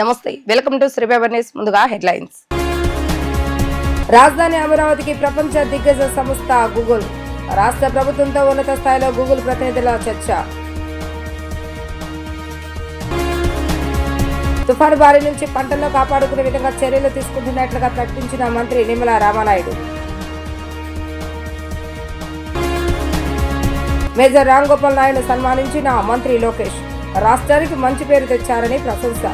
నమస్తే, welcome to Sri Baba news. ముందుగా headlines. రాజధాని అమరావతికి ప్రపంచ దిగ్గజ సంస్థ గూగుల్. రాష్ట్ర ప్రభుత్వంతో ఉన్నత స్థాయిలో గూగుల్ ప్రతినిధుల చర్చ. తుఫాను బారి నుంచి పంటల్లో కాపాడుకునే విధంగా చర్యలు తీసుకుంటున్నట్లుగా ప్రకటించిన మంత్రి నిమ్మల రామానాయుడు. మేజర్ రామ్ గోపాల్ నాయుడు సన్మానించిన మంత్రి లోకేష్. రాష్ట్రానికి మంచి పేరు తెచ్చారని ప్రశంస.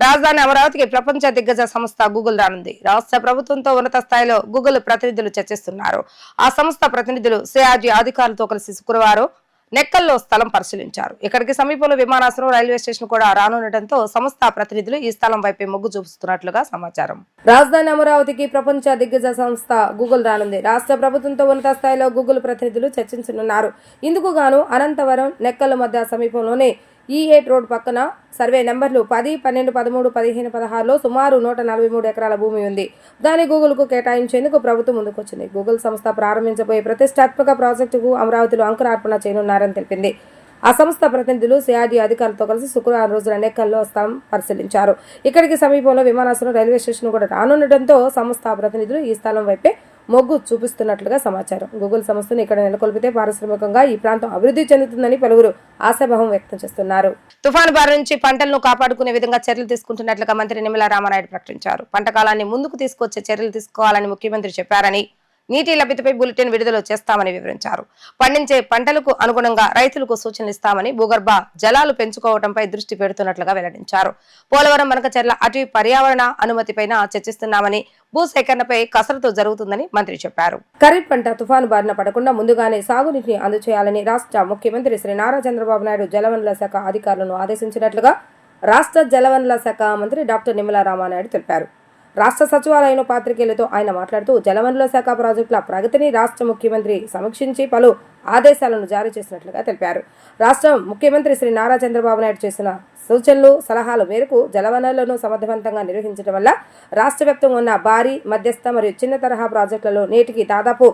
రాజధాని అమరావతికి ప్రపంచ దిగ్గజ సంస్థ గూగుల్ రానుంది. రాష్ట్ర ప్రభుత్వంతో ఉన్నత స్థాయిలో గూగుల్ ప్రతినిధులు చర్చిస్తున్నారు. ఆ సంస్థ ప్రతినిధులు సిఆర్జీ అధికారులతో కలిసి శుక్రవారం నెక్కల్లో స్థలం పరిశీలించారు. ఇక్కడికి సమీపంలో విమానాశ్రయం, రైల్వే స్టేషన్ కూడా రానుండటంతో సంస్థ ప్రతినిధులు ఈ స్థలం వైపే మొగ్గు చూపుతున్నట్లుగా సమాచారం. రాజధాని అమరావతికి ప్రపంచ దిగ్గజ సంస్థ గూగుల్ రానుంది. రాష్ట్ర ప్రభుత్వంతో ఉన్నత స్థాయిలో గూగుల్ ప్రతినిధులు చర్చించనున్నారు. ఇందుకు గాను అనంతవరం, నెక్కల్ మధ్య సమీపంలోనే E8 రోడ్ పక్కన సర్వే నెంబర్లు 10, 12, 13, 15, 16లో సుమారు 143 ఎకరాల భూమి ఉంది. దాన్ని గూగుల్ కు కేటాయించేందుకు ప్రభుత్వం ముందుకొచ్చింది. గూగుల్ సంస్థ ప్రారంభించబోయే ప్రతిష్టాత్మక ప్రాజెక్టుకు అమరావతిలో అంకురార్పణ చేయనున్నారని తెలిపింది. ఆ సంస్థ ప్రతినిధులు సిఆర్డీ అధికారులతో కలిసి శుక్రవారం రోజున నెక్కల్లో స్థలం పరిశీలించారు. ఇక్కడికి సమీపంలో విమానాశ్రయం, రైల్వే స్టేషన్ కూడా రానుండటంతో సంస్థ ప్రతినిధులు ఈ స్థలం వైపే మొగ్గు చూపిస్తున్నట్లుగా సమాచారం. గూగుల్ సంస్థను ఇక్కడ నెలకొల్పితే పారిశ్రామికంగా ఈ ప్రాంతం అభివృద్ధి చెందుతుందని పలువురు ఆశాభావం వ్యక్తం చేస్తున్నారు. తుఫాను బారి నుంచి పంటలను కాపాడుకునే విధంగా చర్యలు తీసుకుంటున్నట్లుగా మంత్రి నిమ్మల రామానాయుడు ప్రకటించారు. పంట కాలాన్ని ముందుకు తీసుకొచ్చే చర్యలు తీసుకోవాలని ముఖ్యమంత్రి చెప్పారని, నీటి లభ్యతపై బులెటిన్ విడుదల చేస్తామని వివరించారు. పండించే పంటలకు అనుగుణంగా రైతులకు సూచనలు ఇస్తామని, భూగర్భ జలాలు పెంచుకోవడంపై దృష్టి పెడుతున్నట్లుగా వెల్లడించారు. పోలవరం, మనకచర్ల అటవీ పర్యావరణ అనుమతిపైన చర్చిస్తున్నామని, భూసేకరణపై కసరత్తు జరుగుతుందని మంత్రి చెప్పారు. ఖరీఫ్ పంట తుఫాను బారిన పడకుండా ముందుగానే సాగునీటిని అందజేయాలని రాష్ట్ర ముఖ్యమంత్రి శ్రీ నారా చంద్రబాబు నాయుడు జలవనరుల శాఖ అధికారులను ఆదేశించినట్లుగా రాష్ట్ర జలవనరుల శాఖ మంత్రి డాక్టర్ నిమ్మల రామానాయుడు తెలిపారు. రాష్ట్ర సచివాలయంలో పాత్రికేయులతో ఆయన మాట్లాడుతూ, జలవనరుల శాఖ ప్రాజెక్టుల ప్రగతిని రాష్ట్ర ముఖ్యమంత్రి సమీక్షించి పలు ఆదేశాలను జారీ చేసినట్లుగా తెలిపారు. రాష్ట్ర ముఖ్యమంత్రి శ్రీ నారా చంద్రబాబు నాయుడు చేసిన సూచనలు, సలహాల మేరకు జలవనరులను సమర్థవంతంగా నిర్వహించడం వల్ల రాష్ట్ర వ్యాప్తంగా ఉన్న భారీ, మధ్యస్థ మరియు చిన్న తరహా ప్రాజెక్టులలో నేటికి దాదాపు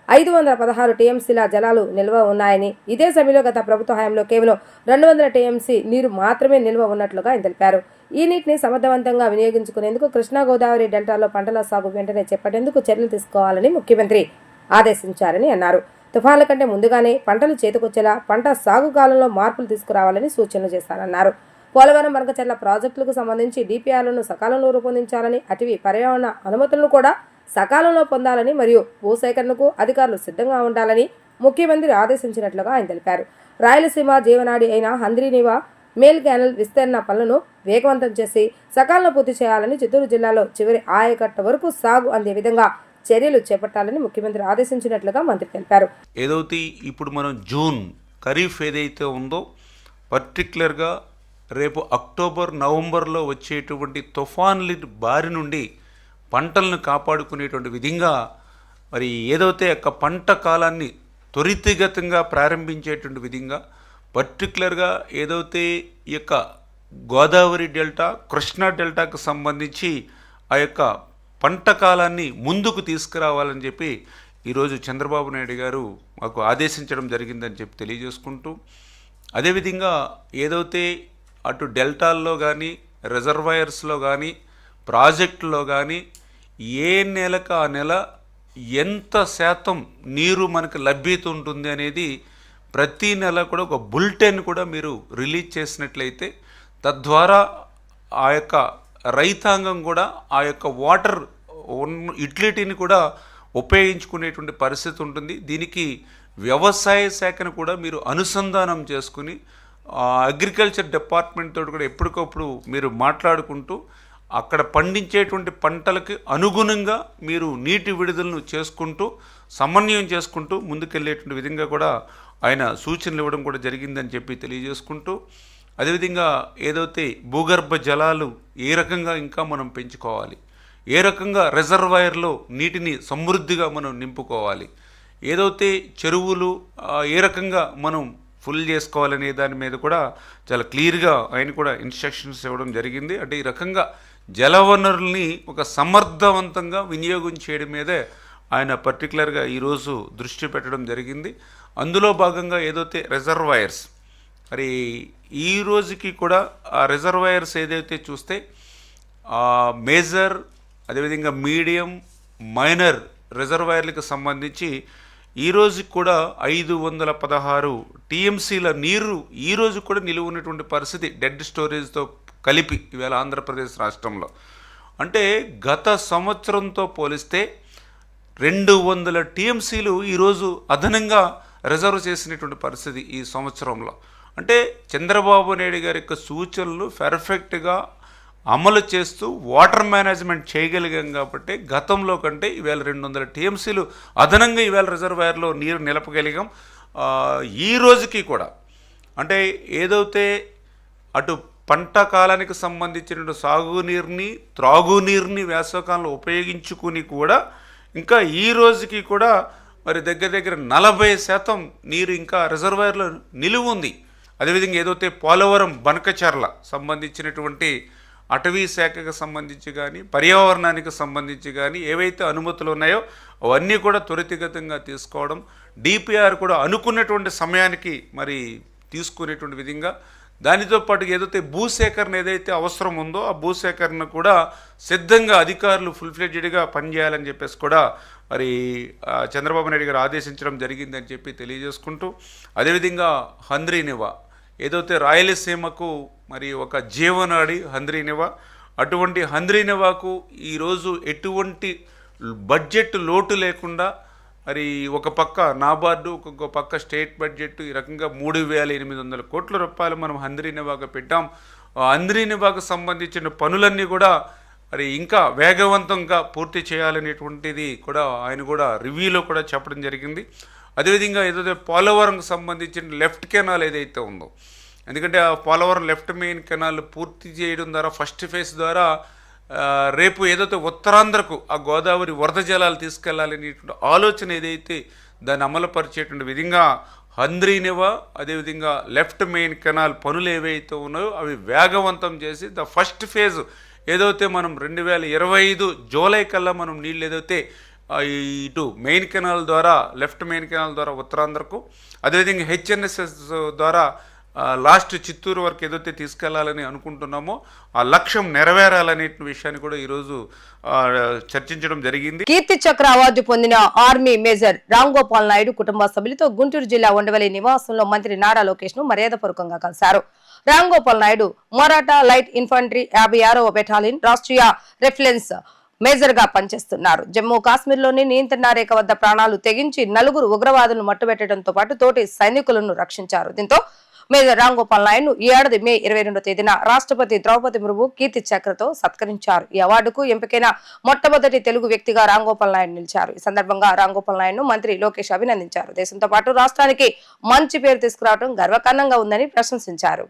516 టీఎంసీల జలాలు నిల్వ ఉన్నాయని, ఇదే సమయంలో గత ప్రభుత్వ హయాంలో కేవలం 200 టీఎంసీ నీరు మాత్రమే నిల్వ ఉన్నట్లుగా ఆయన తెలిపారు. ఈ నీటిని సమర్థవంతంగా వినియోగించుకునేందుకు కృష్ణా, గోదావరి డెల్టాలో పంటల సాగు వెంటనే చేపట్టేందుకు చర్యలు తీసుకోవాలని ముఖ్యమంత్రి ఆదేశించారని అన్నారు. తుఫాన్ల కంటే ముందుగానే పంటలు చేతికొచ్చేలా పంట సాగు కాలంలో మార్పులు తీసుకురావాలని సూచనలు చేశారన్నారు. పోలవరం, మనకచర్ల ప్రాజెక్టులకు సంబంధించి డిపిఆర్లను సకాలంలో రూపొందించాలని, అటవీ పర్యావరణ అనుమతులను కూడా సకాలంలో పొందాలని మరియు భూసేకరణకు అధికారులు సిద్ధంగా ఉండాలని ముఖ్యమంత్రి ఆదేశించినట్లుగా ఆయన తెలిపారు. రాయలసీమ జీవనాడి అయిన హంద్రీనివా మేల్ కెనాల్ విస్తరణ పనులను వేగవంతం చేసి సకాలంలో పూర్తి చేయాలని, చిత్తూరు జిల్లాలో చివరి ఆయకట్ట వరకు సాగు అందే విధంగా చర్యలు చేపట్టాలని ముఖ్యమంత్రి ఆదేశించినట్లుగా మంత్రి తెలిపారు. ఏదైతే ఇప్పుడు మనం జూన్ ఖరీఫ్ ఏదైతే ఉందో, పర్టికులర్గా రేపు అక్టోబర్, నవంబర్లో వచ్చేటువంటి తుఫాన్ల బారి నుండి పంటలను కాపాడుకునేటువంటి విధంగా మరి ఏదైతే యొక్క పంట కాలాన్ని త్వరితగతంగా ప్రారంభించేటువంటి విధంగా, పర్టికులర్గా ఏదైతే ఈ యొక్క గోదావరి డెల్టా, కృష్ణా డెల్టాకు సంబంధించి ఆ యొక్క పంట కాలాన్ని ముందుకు తీసుకురావాలని చెప్పి ఈరోజు చంద్రబాబు నాయుడు గారు మాకు ఆదేశించడం జరిగిందని చెప్పి తెలియజేసుకుంటూ, అదేవిధంగా ఏదైతే అటు డెల్టాల్లో కానీ, రిజర్వాయర్స్లో కానీ, ప్రాజెక్టులో కానీ ఏ నెలకు ఆ నెల ఎంత శాతం నీరు మనకు లభ్యత ఉంటుంది అనేది ప్రతి నెల కూడా ఒక బులెటిన్ కూడా మీరు రిలీజ్ చేసినట్లయితే, తద్వారా ఆ యొక్క రైతాంగం కూడా ఆ యొక్క వాటర్ యుటిలిటీని కూడా ఉపయోగించుకునేటువంటి పరిస్థితి ఉంటుంది. దీనికి వ్యవసాయ శాఖను కూడా మీరు అనుసంధానం చేసుకుని అగ్రికల్చర్ డిపార్ట్మెంట్ తోటి కూడా ఎప్పటికప్పుడు మీరు మాట్లాడుకుంటూ అక్కడ పండించేటువంటి పంటలకు అనుగుణంగా మీరు నీటి విడుదలను చేసుకుంటూ, సమన్వయం చేసుకుంటూ ముందుకెళ్ళేటువంటి విధంగా కూడా ఆయన సూచనలు ఇవ్వడం కూడా జరిగిందని చెప్పి తెలియజేసుకుంటూ, అదేవిధంగా ఏదైతే భూగర్భ జలాలు ఏ రకంగా ఇంకా మనం పెంచుకోవాలి, ఏ రకంగా రిజర్వాయర్లో నీటిని సమృద్ధిగా మనం నింపుకోవాలి, ఏదైతే చెరువులు ఏ రకంగా మనం ఫుల్ చేసుకోవాలనే దాని మీద కూడా చాలా క్లియర్గా ఆయన కూడా ఇన్స్ట్రక్షన్స్ ఇవ్వడం జరిగింది. అంటే ఈ రకంగా జలవనరుల్ని ఒక సమర్థవంతంగా వినియోగం చేయడం మీదే ఆయన పర్టికులర్గా ఈరోజు దృష్టి పెట్టడం జరిగింది. అందులో భాగంగా ఏదైతే రిజర్వాయర్స్ మరి ఈ రోజుకి కూడా ఆ రిజర్వాయర్స్ ఏదైతే చూస్తే మేజర్, అదేవిధంగా మీడియం, మైనర్ రిజర్వాయర్లకు సంబంధించి ఈ రోజుకి కూడా 516 టీఎంసీల నీరు ఈ రోజు కూడా నిలువ ఉన్నటువంటి పరిస్థితి, డెడ్ స్టోరేజ్తో కలిపి ఈవేళ ఆంధ్రప్రదేశ్ రాష్ట్రంలో. అంటే గత సంవత్సరంతో పోలిస్తే 200 టీఎంసీలు ఈరోజు అదనంగా రిజర్వ్ చేసినటువంటి పరిస్థితి ఈ సంవత్సరంలో. అంటే చంద్రబాబు నాయుడు గారి యొక్క సూచనలు పర్ఫెక్ట్గా అమలు చేస్తూ వాటర్ మేనేజ్మెంట్ చేయగలిగాం కాబట్టి గతంలో కంటే ఈవేళ 200 టీఎంసీలు అదనంగా ఈవేళ రిజర్వాయర్లో నీరు నిలపగలిగాం. ఈ రోజుకి కూడా అంటే ఏదైతే అటు పంట కాలానికి సంబంధించిన సాగునీరుని, త్రాగునీరుని వేసవకాలంలో ఉపయోగించుకుని కూడా ఇంకా ఈ రోజుకి కూడా మరి దగ్గర దగ్గర 40% నీరు ఇంకా రిజర్వాయర్లో నిలువ ఉంది. అదేవిధంగా ఏదైతే పోలవరం బనకచర్ల సంబంధించినటువంటి అటవీ శాఖకు సంబంధించి కానీ, పర్యావరణానికి సంబంధించి కానీ ఏవైతే అనుమతులు ఉన్నాయో అవన్నీ కూడా త్వరితగతంగా తీసుకోవడం, డిపిఆర్ కూడా అనుకున్నటువంటి సమయానికి మరి తీసుకునేటువంటి విధంగా, దానితో పాటు ఏదైతే భూసేకరణ ఏదైతే అవసరం ఉందో ఆ భూసేకరణ కూడా సిద్ధంగా అధికారులు ఫుల్ ఫ్లెడ్జెడ్గా పనిచేయాలని చెప్పేసి కూడా మరి చంద్రబాబు నాయుడు గారు ఆదేశించడం జరిగిందని చెప్పి తెలియజేసుకుంటూ, అదేవిధంగా హంద్రీనివా ఏదైతే రాయలసీమకు మరి ఒక జీవనాడి హంద్రీనివా, అటువంటి హంద్రీనివాకు ఈరోజు ఎటువంటి బడ్జెట్ లోటు లేకుండా మరి ఒక పక్క నాబార్డు, ఒక పక్క స్టేట్ బడ్జెట్, ఈ రకంగా 3,800 కోట్ల రూపాయలు మనం హంద్రీనివాకు పెట్టాం. హంద్రీనివాకు సంబంధించిన పనులన్నీ కూడా మరి ఇంకా వేగవంతంగా పూర్తి చేయాలనేటువంటిది కూడా ఆయన కూడా రివ్యూలో కూడా చెప్పడం జరిగింది. అదేవిధంగా ఏదైతే పోలవరంకు సంబంధించిన లెఫ్ట్ కెనాల్ ఏదైతే ఉందో, ఎందుకంటే ఆ పోలవరం లెఫ్ట్ మెయిన్ కెనాల్ పూర్తి చేయడం ద్వారా ఫస్ట్ ఫేజ్ ద్వారా రేపు ఏదైతే ఉత్తరాంధ్రకు ఆ గోదావరి వరద జలాలు తీసుకెళ్లాలనేటువంటి ఆలోచన ఏదైతే దాన్ని అమలుపరిచేటువంటి విధంగా హంద్రీనివా, అదేవిధంగా లెఫ్ట్ మెయిన్ కెనాల్ పనులు ఏవైతే ఉన్నాయో అవి వేగవంతం చేసి ద ఫస్ట్ ఫేజ్ ఏదైతే మనం 2025 జూలై కల్లా మనం నీళ్ళు ఏదైతే ఇటు మెయిన్ కెనాల్ ద్వారా, లెఫ్ట్ మెయిన్ కెనాల్ ద్వారా ఉత్తరాంధ్రకు, అదేవిధంగా హెచ్ఎన్ఎస్ఎస్ ద్వారా లాస్ట్ చిత్తూరు వరకు ఏదైతే తీసుకెళ్లాలని అనుకుంటున్నామో ఆ లక్ష్యం నెరవేరాలనే విషయాన్ని కూడా ఈరోజు చర్చించడం జరిగింది. కీర్తి చక్ర అవార్డు పొందిన ఆర్మీ మేజర్ రామ్ గోపాల్ నాయుడు కుటుంబ సభ్యులతో గుంటూరు జిల్లా ఉండవల్లి నివాసంలో మంత్రి నారా లోకేష్ ను మర్యాదపూర్వకంగా కలిశారు. రామ్ గోపాల్ నాయుడు మరాఠా లైట్ ఇన్ఫంట్రీ 56వ బెటాలియన్ రాష్ట్రీయ రిఫరెన్స్ మేజర్ గా పనిచేస్తున్నారు. జమ్మూ కాశ్మీర్ లోని నియంత్రణ రేఖ వద్ద ప్రాణాలు తెగించి 4 ఉగ్రవాదులను మట్టుబెట్టడంతో పాటు తోటి సైనికులను రక్షించారు. దీంతో మేజర్ రామ్ గోపాల్ నాయుడు ఈ ఏడాది మే 22వ తేదీన రాష్ట్రపతి ద్రౌపది ముర్ము కీర్తి చక్రతో సత్కరించారు. ఈ అవార్డుకు ఎంపికైన మొట్టమొదటి తెలుగు వ్యక్తిగా రామ్ గోపాల్ నాయుడు నిలిచారు. ఈ సందర్భంగా రామ్ గోపాల్ నాయుడును మంత్రి లోకేష్ అభినందించారు. దేశంతో పాటు రాష్ట్రానికి మంచి పేరు తీసుకురావడం గర్వకారణంగా ఉందని ప్రశంసించారు.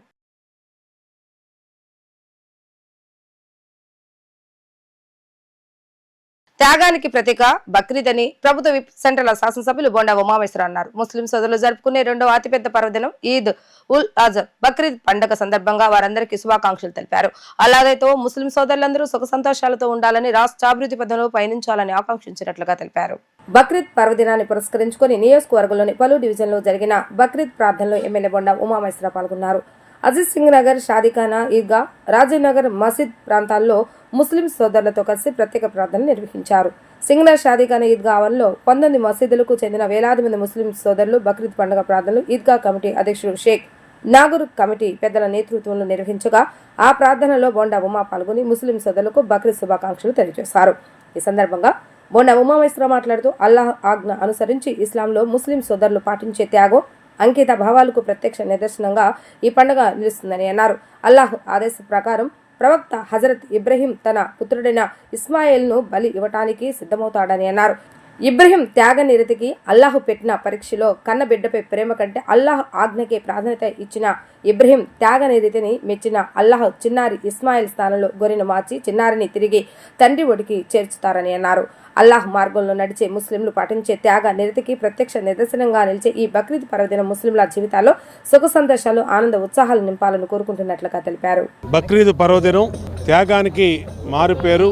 త్యాగానికి ప్రతీక బక్రీద్ అని ప్రభుత్వ విప్ సెంట్రల్ శాసనసభ్యులు బొండా ఉమామేశ్వరరావు అన్నారు. ముస్లిం సోదరులు జరుపుకునే 2వ అతిపెద్ద పర్వదినం ఈద్ ఉల్ అజహ్ బక్రీద్ పండుగ సందర్భంగా వారందరికీ శుభాకాంక్షలు తెలిపారు. అలాగైతే ముస్లిం సోదరులందరూ సుఖ సంతోషాలతో ఉండాలని, రాష్ట్ర అభివృద్ధి పథంలో పయనించాలని ఆకాంక్షించినట్లుగా తెలిపారు. బక్రీద్ పర్వదినాన్ని పురస్కరించుకుని నియోజకవర్గంలోని పలు డివిజన్లో జరిగిన బక్రీద్ ప్రార్థనలో ఎమ్మెల్యే బొండా ఉమామేశ్వరరావు పాల్గొన్నారు. అజిత్ సింగ్ నగర్, షాదీఖానా, ఈద్గా, రాజీవ్ నగర్, మసీద్ ప్రాంతాల్లో ముస్లిం సోదరులతో కలిసి ప్రత్యేక ప్రార్థనలు నిర్వహించారు. సింగనగర్, షాదీఖానా, ఈద్గా ఆవరణలో 19 మసీదులకు చెందిన వేలాది మంది ముస్లిం సోదరులు బక్రీద్ పండుగ ప్రార్థనలు ఈద్గా కమిటీ అధ్యక్షుడు షేక్ నాగూర్ కమిటీ పెద్దల నేతృత్వంలో నిర్వహించగా ఆ ప్రార్థనలో బొండా ఉమా పాల్గొని ముస్లిం సోదరులకు బక్రీద్ శుభాకాంక్షలు తెలియజేశారు. ఈ సందర్భంగా బొండా ఉమామేశ్వరరావు మాట్లాడుతూ అల్లాహ్ ఆజ్ఞ అనుసరించి ఇస్లాంలో ముస్లిం సోదరులు పాటించే త్యాగం, అంకిత భావాలకు ప్రత్యక్ష నిదర్శనంగా ఈ పండుగ నిలుస్తుందని అన్నారు. అల్లాహ్ ఆదేశ ప్రకారం ప్రవక్త హజరత్ ఇబ్రహీం తన పుత్రుడైన ఇస్మాయిల్ను బలి ఇవ్వటానికి సిద్ధమవుతాడని అన్నారు. ఇబ్రహీం త్యాగ నిరతికి అల్లాహ్ పెట్టిన పరీక్షలో కన్నబిడ్డపై ప్రేమ కంటే అల్లాహ్ ఆజ్ఞకే ప్రాధాన్యత ఇచ్చిన ఇబ్రహీం త్యాగ నిరతిని మెచ్చిన అల్లాహ్ చిన్నారి ఇస్మాయిల్ స్థానంలో గొర్రెను మార్చి చిన్నారిని తిరిగి తండ్రి ఒడికి చేర్చుతారని అన్నారు. అల్లాహ్ మార్గంలో నడిచే ముస్లింలు పాటించే త్యాగ నిరతికి ప్రత్యక్ష నిదర్శనంగా నిలిచే ఈ బక్రీద్ పర్వదినం ముస్లింల జీవితాల్లో సుఖ సంతోషాలు, ఆనంద ఉత్సాహాలు నింపాలని కోరుకుంటున్నట్లుగా తెలిపారు. బక్రీద్ పర్వదినం త్యాగానికి మారుపేరు.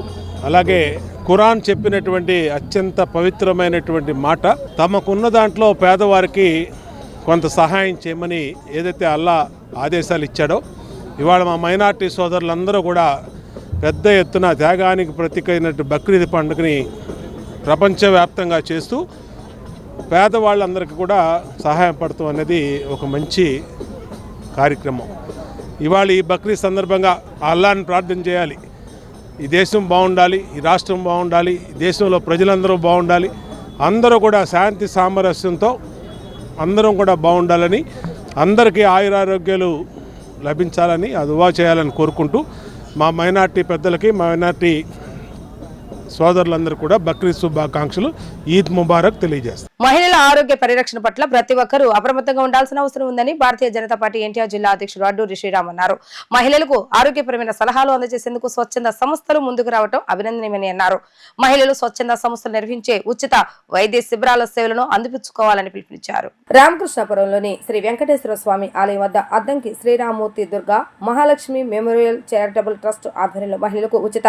అలాగే ఖురాన్ చెప్పినటువంటి అత్యంత పవిత్రమైనటువంటి మాట, తమకున్న దాంట్లో పేదవారికి కొంత సహాయం చేయమని ఏదైతే అల్లా ఆదేశాలు ఇచ్చాడో ఇవాళ మా మైనార్టీ సోదరులందరూ కూడా పెద్ద ఎత్తున త్యాగానికి ప్రతీకైనట్టు బక్రీద్ పండుగని ప్రపంచవ్యాప్తంగా చేస్తూ పేదవాళ్ళందరికీ కూడా సహాయపడతాం అనేది ఒక మంచి కార్యక్రమం. ఇవాళ ఈ బక్రీద్ సందర్భంగా అల్లాని ప్రార్థన చేయాలి. ఈ దేశం బాగుండాలి, ఈ రాష్ట్రం బాగుండాలి, ఈ దేశంలో ప్రజలందరూ బాగుండాలి, అందరూ కూడా శాంతి సామరస్యంతో అందరం కూడా బాగుండాలని, అందరికీ ఆయురారోగ్యాలు లభించాలని దువా చేయాలని కోరుకుంటూ మా మైనార్టీ పెద్దలకి మైనార్టీ సోదరులందరూ కూడా బక్రీద్ శుభాకాంక్షలు, ఈద్ ముబారక్ తెలియజేస్తారు. మహిళల ఆరోగ్య పరిరక్షణ పట్ల ప్రతి ఒక్కరూ అప్రమత్తంగా ఉండాల్సిన అవసరం ఉందని భారతీయ జనతా పార్టీ ఎన్టీఆర్ జిల్లా అధ్యక్షుడు అడ్డూరి శ్రీరామ్ అన్నారు. మహిళలకు ఆరోగ్యపరమైన సలహాలు అందజేసేందుకు స్వచ్ఛంద సంస్థలు ముందుకు రావడం అభినందనీయమని అన్నారు. మహిళలు స్వచ్ఛంద సంస్థలు నిర్వహించే ఉచిత వైద్య శిబిరాల సేవలను అందిపుచ్చుకోవాలని పిలుపునిచ్చారు. రామకృష్ణాపురంలోని శ్రీ వెంకటేశ్వర స్వామి ఆలయం వద్ద Addanki Sriramurthy Durga Mahalakshmi memorial charitable trust ఆధ్వర్యంలో మహిళలకు ఉచిత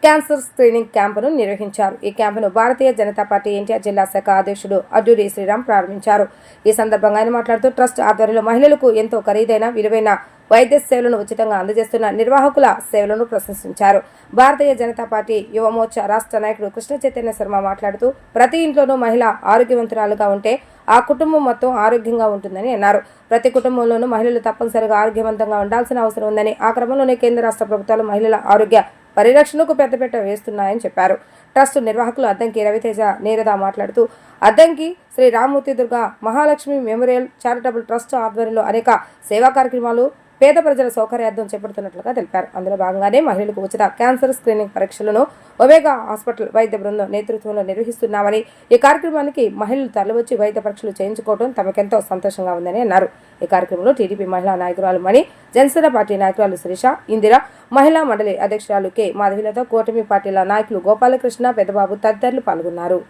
క్యాన్సర్ స్క్రీనింగ్ క్యాంపును నిర్వహించారు. ఈ క్యాంపును భారతీయ జనతా పార్టీ ఎన్టీఆర్ జిల్లా శాఖ అధ్యక్షుడు అడ్డూరి శ్రీరామ్ ప్రారంభించారు. ఈ సందర్భంగా ఆయన మాట్లాడుతూ ట్రస్ట్ ఆధ్వర్యంలో మహిళలకు ఎంతో ఖరీదైన విలువైన వైద్య సేవలను ఉచితంగా అందజేస్తున్న నిర్వాహకుల సేవలను ప్రశంసించారు. భారతీయ జనతా పార్టీ యువమోర్చా రాష్ట్ర నాయకుడు కృష్ణ చైతన్య శర్మ మాట్లాడుతూ ప్రతి ఇంట్లోనూ మహిళ ఆరోగ్యవంతురాలుగా ఉంటే ఆ కుటుంబం మొత్తం ఆరోగ్యంగా ఉంటుందని అన్నారు. ప్రతి కుటుంబంలోనూ మహిళలు తప్పనిసరిగా ఆరోగ్యవంతంగా ఉండాల్సిన అవసరం ఉందని, ఆ క్రమంలోనే కేంద్ర రాష్ట్ర ప్రభుత్వాలు మహిళల ఆరోగ్య పరిరక్షణకు పెద్దపీట వేస్తున్నాయని చెప్పారు. ట్రస్ట్ నిర్వాహకులు అద్దంకి రవితేజ నీరద మాట్లాడుతూ Addanki Sri Ramurthy Durga Mahalakshmi memorial charitable trust ఆధ్వర్యంలో అనేక సేవా కార్యక్రమాలు పేద ప్రజల సౌకర్యార్థం చేపడుతున్నట్లుగా తెలిపారు. అందులో భాగంగానే మహిళలకు ఉచిత క్యాన్సర్ స్క్రీనింగ్ పరీక్షలను ఒమేగా హాస్పిటల్ వైద్య బృందం నేతృత్వంలో నిర్వహిస్తున్నామని, ఈ కార్యక్రమానికి మహిళలు తరలివచ్చి వైద్య పరీక్షలు చేయించుకోవడం తమకెంతో సంతోషంగా ఉందని అన్నారు. ఈ కార్యక్రమంలో టీడీపీ మహిళా నాయకురాలు మణి, జనసేన పార్టీ నాయకురాలు శిరీష, ఇందిర, మహిళా మండలి అధ్యక్షురాలు కె మాధవిలతో కూటమి పార్టీల నాయకులు గోపాలకృష్ణ, పెద్దబాబు తదితరులు పాల్గొన్నారు.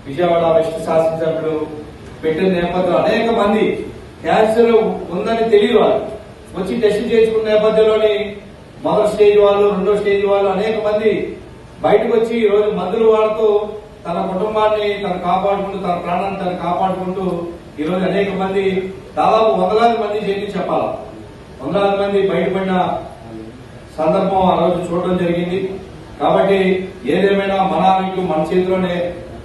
విజయవాడ వెస్ట్ శాసనసభ్యులు పెట్టిన నేపథ్యంలో అనేక మంది క్యాన్సర్ ఉందని తెలియదు, వచ్చి టెస్ట్ చేసుకున్న నేపథ్యంలోని మొదటి స్టేజ్ వాళ్ళు, రెండో స్టేజ్ వాళ్ళు అనేక మంది బయటకు వచ్చి ఈ రోజు మందులు వాడుతూ తన కుటుంబాన్ని తను కాపాడుకుంటూ, తన ప్రాణాన్ని తను కాపాడుకుంటూ ఈ రోజు అనేక మంది, దాదాపు వందలాది మంది చేతి చెప్పాలి, వందలాది మంది బయటపడిన సందర్భం ఆ రోజు చూడడం జరిగింది. కాబట్టి ఏదేమైనా మన ఆరోగ్యం మన చేతిలోనే.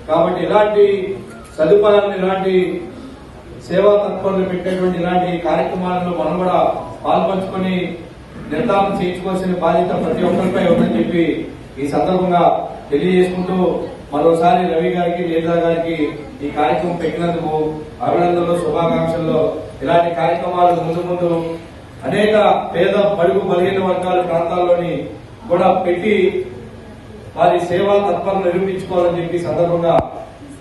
కాబట్టి ఇలాంటి సదుపాయాలను, ఇలాంటి సేవా తత్పరులు పెట్టేటువంటి ఇలాంటి కార్యక్రమాలను మనం కూడా పాల్పంచుకొని నిర్ధారణ చేయించుకోవాల్సిన బాధ్యత ప్రతి ఒక్కరిపై ఉందని చెప్పి ఈ సందర్భంగా తెలియజేసుకుంటూ మరోసారి రవి గారికి, నీరజ గారికి ఈ కార్యక్రమం పెట్టినందుకు అభినందనలు, శుభాకాంక్షల్లో. ఇలాంటి కార్యక్రమాలు ముందు ముందు అనేక పేద బడుగు బలహీన వర్గాల ప్రాంతాల్లోని కూడా పెట్టి వారి సేవా తత్పరను నిరూపించుకోవాలని చెప్పి సందర్భంగా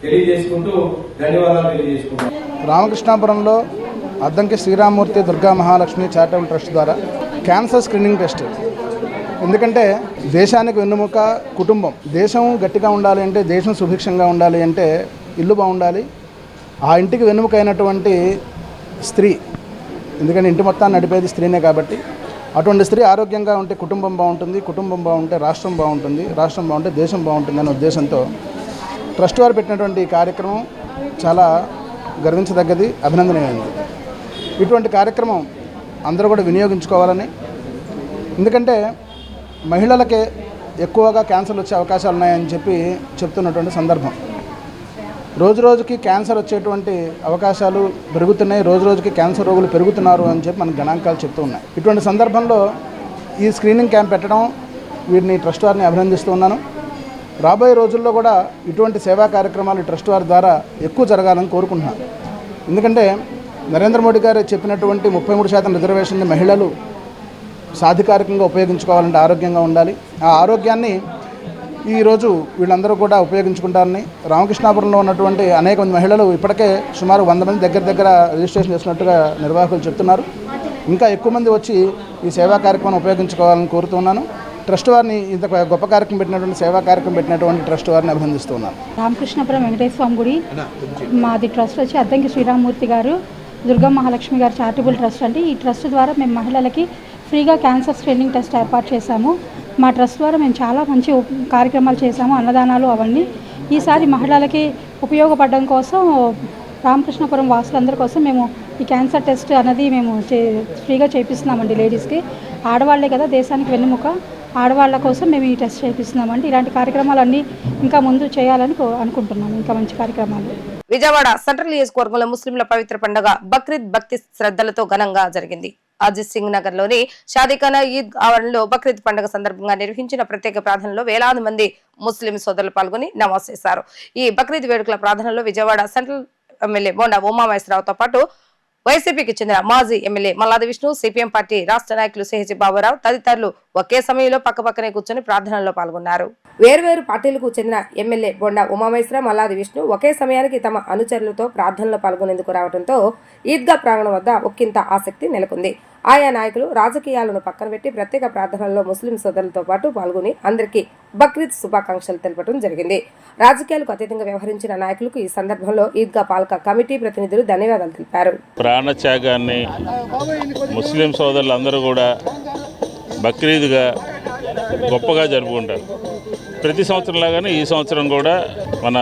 తెలియజేసుకుంటూ ధన్యవాదాలు తెలియజేసుకుంటాం. రామకృష్ణాపురంలో అద్దంకి శ్రీరామూర్తి దుర్గా మహాలక్ష్మి చారిటబుల్ ట్రస్ట్ ద్వారా క్యాన్సర్ స్క్రీనింగ్ టెస్ట్. ఎందుకంటే దేశానికి వెన్నుముక కుటుంబం. దేశం గట్టిగా ఉండాలి అంటే, దేశం సుభిక్షంగా ఉండాలి అంటే ఇల్లు బాగుండాలి. ఆ ఇంటికి వెన్నుముక అయినటువంటి స్త్రీ, ఎందుకంటే ఇంటి మొత్తాన్ని నడిపేది స్త్రీనే కాబట్టి అటువంటి స్త్రీ ఆరోగ్యంగా ఉంటే కుటుంబం బాగుంటుంది, కుటుంబం బాగుంటే రాష్ట్రం బాగుంటుంది, రాష్ట్రం బాగుంటే దేశం బాగుంటుంది అనే ఉద్దేశంతో ట్రస్ట్ వారు పెట్టినటువంటి ఈ కార్యక్రమం చాలా గర్వించదగ్గది, అభినందనీయమైనది. ఇటువంటి కార్యక్రమం అందరూ కూడా వినియోగించుకోవాలని, ఎందుకంటే మహిళలకే ఎక్కువగా క్యాన్సర్లు వచ్చే అవకాశాలు ఉన్నాయని చెప్పి చెప్తున్నటువంటి సందర్భం. రోజు రోజుకి క్యాన్సర్ వచ్చేటువంటి అవకాశాలు పెరుగుతున్నాయి, రోజు రోజుకి క్యాన్సర్ రోగులు పెరుగుతున్నారు అని చెప్పి మనకు గణాంకాలు చెప్తూ ఉన్నాయి. ఇటువంటి సందర్భంలో ఈ స్క్రీనింగ్ క్యాంప్ పెట్టడం, వీరిని ట్రస్ట్ వారిని అభినందిస్తూ ఉన్నాను. రాబోయే రోజుల్లో కూడా ఇటువంటి సేవా కార్యక్రమాలు ట్రస్ట్ వారి ద్వారా ఎక్కువ జరగాలని కోరుకుంటున్నాను. ఎందుకంటే నరేంద్ర మోడీ గారు చెప్పినటువంటి 33% రిజర్వేషన్ని మహిళలు సాధికారికంగా ఉపయోగించుకోవాలంటే ఆరోగ్యంగా ఉండాలి. ఆ ఆరోగ్యాన్ని ఈరోజు వీళ్ళందరూ కూడా ఉపయోగించుకుంటారని, రామకృష్ణాపురంలో ఉన్నటువంటి అనేక మంది మహిళలు ఇప్పటికే సుమారు 100 మంది దగ్గర రిజిస్ట్రేషన్ చేసినట్టుగా నిర్వాహకులు చెప్తున్నారు. ఇంకా ఎక్కువ మంది వచ్చి ఈ సేవా కార్యక్రమాన్ని ఉపయోగించుకోవాలని కోరుతున్నాను. ట్రస్ట్ వారిని, ఇంత గొప్ప కార్యక్రమం పెట్టినటువంటి సేవా కార్యక్రమం పెట్టినటువంటి ట్రస్ట్ వారిని అభినందిస్తున్నాను. రామకృష్ణాపురం వెంకటేశ్వర స్వామి గుడి మాది ట్రస్ట్ వచ్చి అద్దంకి శ్రీరామూర్తి గారు దుర్గా మహాలక్ష్మి గారు చారిటబుల్ ట్రస్ట్ అండి. ఈ ట్రస్ట్ ద్వారా మేము మహిళలకి ఫ్రీగా క్యాన్సర్ స్క్రీనింగ్ టెస్ట్ ఏర్పాటు చేశాము. మా ట్రస్ట్ ద్వారా మేము చాలా మంచి కార్యక్రమాలు చేశాము, అన్నదానాలు అవన్నీ. ఈసారి మహిళలకి ఉపయోగపడడం కోసం రామకృష్ణపురం వాసులందరి కోసం మేము ఈ క్యాన్సర్ టెస్ట్ అనేది మేము ఫ్రీగా చేపిస్తున్నామండి. లేడీస్కి, ఆడవాళ్లే కదా దేశానికి వెన్నెముక, ఆడవాళ్ళ కోసం మేము ఈ టెస్ట్ చేపిస్తున్నామండి. ఇలాంటి కార్యక్రమాలన్నీ ఇంకా ముందు చేయాలని అనుకుంటున్నాము, ఇంకా మంచి కార్యక్రమాలు. విజయవాడ సెంట్రల్ నియోజకవర్గంలో ముస్లింల పవిత్ర పండుగ బక్రీద్ భక్తి శ్రద్ధలతో ఘనంగా జరిగింది. అజిత్ సింగ్ నగర్ లోని షాదీఖానా ఈద్ ఆవరణలో బక్రీద్ పండుగ సందర్భంగా నిర్వహించిన ప్రత్యేక ప్రార్థనలో వేలాది మంది ముస్లిం సోదరులు పాల్గొని నమాజ్ చేశారు. ఈ బక్రీద్ వేడుకల ప్రార్థనలో విజయవాడ సెంట్రల్ ఎమ్మెల్యే బోండా ఉమామహేశ్వరరావుతో పాటు వైసీపీకి చెందిన మాజీ MLA Malladi Vishnu, CPM party రాష్ట్ర నాయకులు సిహెచ్ బాబురావు తదితరులు ఒకే సమయంలో పక్కపక్కనే కూర్చొని ప్రార్థనలో పాల్గొన్నారు. వేర్వేరు పార్టీలకు చెందిన ఎమ్మెల్యే బొండా ఉమామహేశ్వర, మల్లాది విష్ణు ఒకే సమయానికి తమ అనుచరులతో ప్రార్థనలో పాల్గొనేందుకు రావడంతో ఈద్గా ప్రాంగణం వద్ద ఒక్కింత ఆసక్తి నెలకొంది. ఆయా నాయకులు రాజకీయాలను పక్కన పెట్టి ప్రత్యేక ప్రార్థనల్లో ముస్లిం సోదరులతో పాటు పాల్గొని అందరికీ బక్రీద్ శుభాకాంక్షలు తెలపడం జరిగింది. రాజకీయాలకు అతీతంగా వ్యవహరించిన నాయకులకు ఈ సందర్భంలో ఈద్గా పాలక కమిటీ ప్రతినిధులు ధన్యవాదాలు తెలిపారు. ప్రాణత్యాగాన్ని ముస్లిం సోదరులందరూ కూడా బక్రీద్గా గొప్పగా జరుపుకుంటారు. ప్రతి సంవత్సరం లాగానే ఈ సంవత్సరం కూడా మన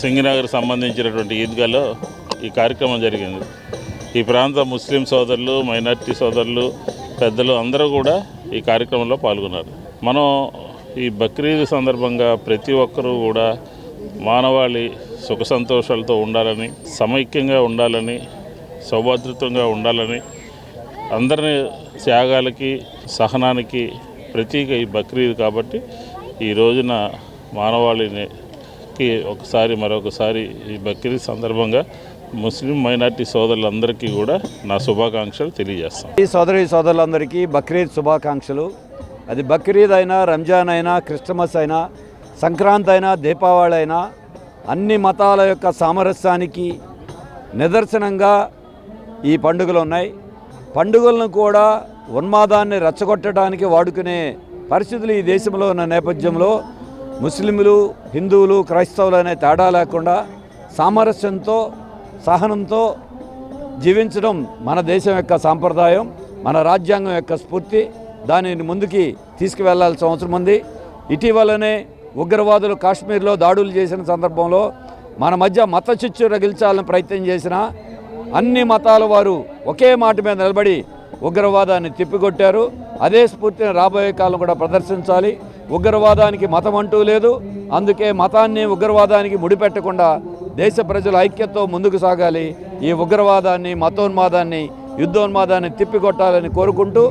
సింగనగర్ సంబంధించినటువంటి ఈద్గాలో ఈ కార్యక్రమం జరిగింది. ఈ ప్రాంత ముస్లిం సోదరులు, మైనార్టీ సోదరులు, పెద్దలు అందరూ కూడా ఈ కార్యక్రమంలో పాల్గొన్నారు. మనం ఈ బక్రీద్ సందర్భంగా ప్రతి ఒక్కరూ కూడా మానవాళి సుఖ సంతోషాలతో ఉండాలని, సమైక్యంగా ఉండాలని, సౌభాతృత్వంగా ఉండాలని, అందరినీ త్యాగాలకి, సహనానికి ప్రతీక ఈ బక్రీద్. కాబట్టి ఈ రోజున మానవాళికి మరొకసారి ఈ బక్రీద్ సందర్భంగా ముస్లిం మైనార్టీ సోదరులందరికీ కూడా నా శుభాకాంక్షలు తెలియజేస్తాను. ఈ సోదరులందరికీ బక్రీద్ శుభాకాంక్షలు. అది బక్రీద్ అయినా, రంజాన్ అయినా, క్రిస్టమస్ అయినా, సంక్రాంతి అయినా, దీపావళి అయినా అన్ని మతాల యొక్క సామరస్యానికి నిదర్శనంగా ఈ పండుగలు ఉన్నాయి. పండుగలను కూడా ఉన్మాదాన్ని రెచ్చగొట్టడానికి వాడుకునే పరిస్థితులు ఈ దేశంలో ఉన్న నేపథ్యంలో ముస్లింలు, హిందువులు, క్రైస్తవులు అనే తేడా లేకుండా సామరస్యంతో, సహనంతో జీవించడం మన దేశం యొక్క సాంప్రదాయం, మన రాజ్యాంగం యొక్క స్ఫూర్తి. దానిని ముందుకి తీసుకువెళ్లాల్సిన అవసరం ఉంది. ఇటీవలనే ఉగ్రవాదులు కాశ్మీర్లో దాడులు చేసిన సందర్భంలో మన మధ్య మత చిచ్చు రగిల్చాలని ప్రయత్నం చేసిన అన్ని మతాల వారు ఒకే మాట మీద నిలబడి ఉగ్రవాదాన్ని తిప్పికొట్టారు. అదే స్ఫూర్తిని రాబోయే కాలం కూడా ప్రదర్శించాలి. ఉగ్రవాదానికి మతం అంటూ లేదు. అందుకే మతాన్ని, ఉగ్రవాదానికి ముడిపెట్టకుండా దేశ ప్రజల ఐక్యతతో ముందుకు సాగాలి. ఈ ఉగ్రవాదాన్ని, మతోన్మాదాన్ని, యుద్ధోన్మాదాన్ని తిప్పికొట్టాలని కోరుకుంటూ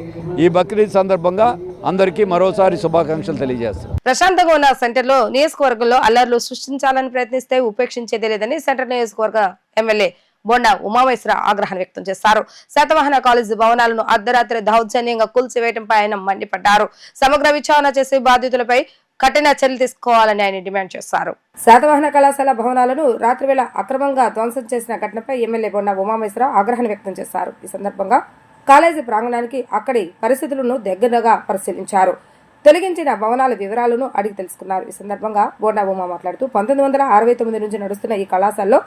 ఈ బక్రీద్ సందర్భంగా అందరికీ మరోసారి శుభాకాంక్షలు తెలియజేస్తాను. ప్రశాంతంగా ఉన్న సెంటర్లో నియోజకవర్గంలో అల్లర్లు సృష్టించాలని ప్రయత్నిస్తే ఉపేక్షించేదే లేదని సెంటర్ నియోజకవర్గ ఎమ్మెల్యే బొండా ఉమామహేశ్వర ఆగ్రహం వ్యక్తం చేశారు. శాతవాహన కాలేజీ భవనాలను అర్ధరాత్రి దౌర్జన్యంగా కూల్చివేయడంపై ఆయన మండిపడ్డారు. సమగ్ర విచారణ చేసి బాధితులపై కఠిన చర్యలు తీసుకోవాలని ఆయన డిమాండ్ చేశారు. శాతవాహన కళాశాల భవనాలను రాత్రివేళ అక్రమంగా ధ్వంసం చేసిన ఘటనపై ఎమ్మెల్యే బొండా ఉమామహేశ్వర ఆగ్రహాన్ని వ్యక్తం చేశారు. ఈ సందర్భంగా కాలేజీ ప్రాంగణానికి అక్కడి పరిస్థితులను దగ్గరగా పరిశీలించారు. తొలగించిన భవనాల వివరాలను అడిగి తెలుసుకున్నారు. ఈ సందర్భంగా బొండా ఉమా మాట్లాడుతూ 1969 నుంచి నడుస్తున్న ఈ కళాశాలలో